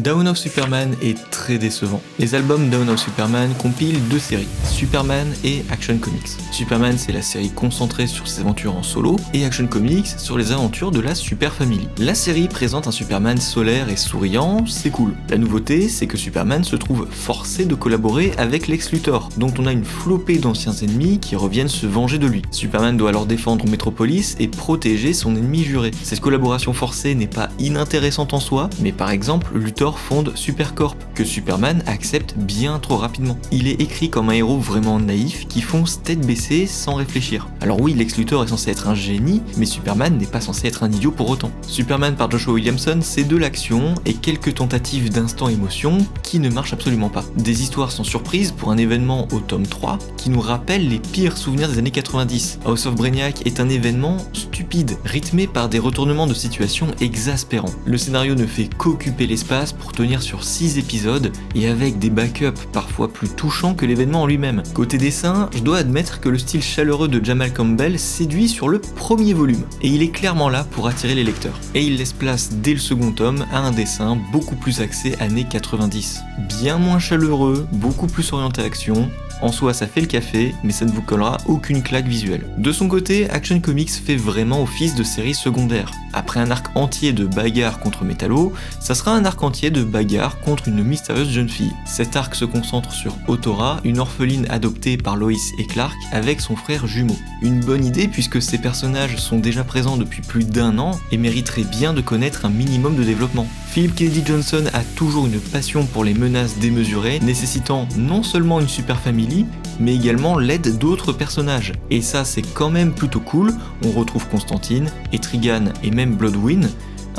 Dawn of Superman est très décevant. Les albums Dawn of Superman compilent deux séries, Superman et Action Comics. Superman, c'est la série concentrée sur ses aventures en solo, et Action Comics sur les aventures de la Super Family. La série présente un Superman solaire et souriant, c'est cool. La nouveauté, c'est que Superman se trouve forcé de collaborer avec Lex Luthor, dont on a une flopée d'anciens ennemis qui reviennent se venger de lui. Superman doit alors défendre Metropolis et protéger son ennemi juré. Cette collaboration forcée n'est pas inintéressante en soi, mais par exemple, Luthor fonde Supercorp, que Superman accepte bien trop rapidement. Il est écrit comme un héros vraiment naïf qui fonce tête baissée sans réfléchir. Alors oui, Lex Luthor est censé être un génie, mais Superman n'est pas censé être un idiot pour autant. Superman par Joshua Williamson, c'est de l'action et quelques tentatives d'instant émotion qui ne marchent absolument pas. Des histoires sans surprise pour un événement au tome 3 qui nous rappelle les pires souvenirs des années 90. House of Brainiac est un événement stupide, rythmé par des retournements de situation exaspérants. Le scénario ne fait qu'occuper l'espace pour tenir sur 6 épisodes et avec des backups parfois plus touchants que l'événement en lui-même. Côté dessin, je dois admettre que le style chaleureux de Jamal Campbell séduit sur le premier volume, et il est clairement là pour attirer les lecteurs. Et il laisse place dès le second tome à un dessin beaucoup plus axé années 90. Bien moins chaleureux, beaucoup plus orienté action. En soi, ça fait le café, mais ça ne vous collera aucune claque visuelle. De son côté, Action Comics fait vraiment office de série secondaire. Après un arc entier de bagarre contre Metallo, ça sera un arc entier de bagarre contre une mystérieuse jeune fille. Cet arc se concentre sur Autora, une orpheline adoptée par Lois et Clark avec son frère jumeau. Une bonne idée puisque ces personnages sont déjà présents depuis plus d'1 an et mériteraient bien de connaître un minimum de développement. Philip Kennedy Johnson a toujours une passion pour les menaces démesurées, nécessitant non seulement une super famille, mais également l'aide d'autres personnages. Et ça, c'est quand même plutôt cool. On retrouve Constantine, Etrigan et même Bloodwing,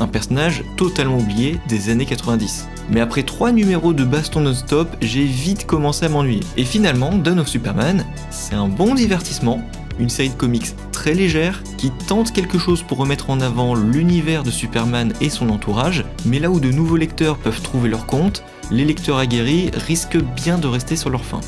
un personnage totalement oublié des années 90. Mais après 3 numéros de baston non-stop, j'ai vite commencé à m'ennuyer. Et finalement, Dawn of Superman, c'est un bon divertissement, une série de comics très légère qui tente quelque chose pour remettre en avant l'univers de Superman et son entourage, mais là où de nouveaux lecteurs peuvent trouver leur compte, les lecteurs aguerris risquent bien de rester sur leur faim.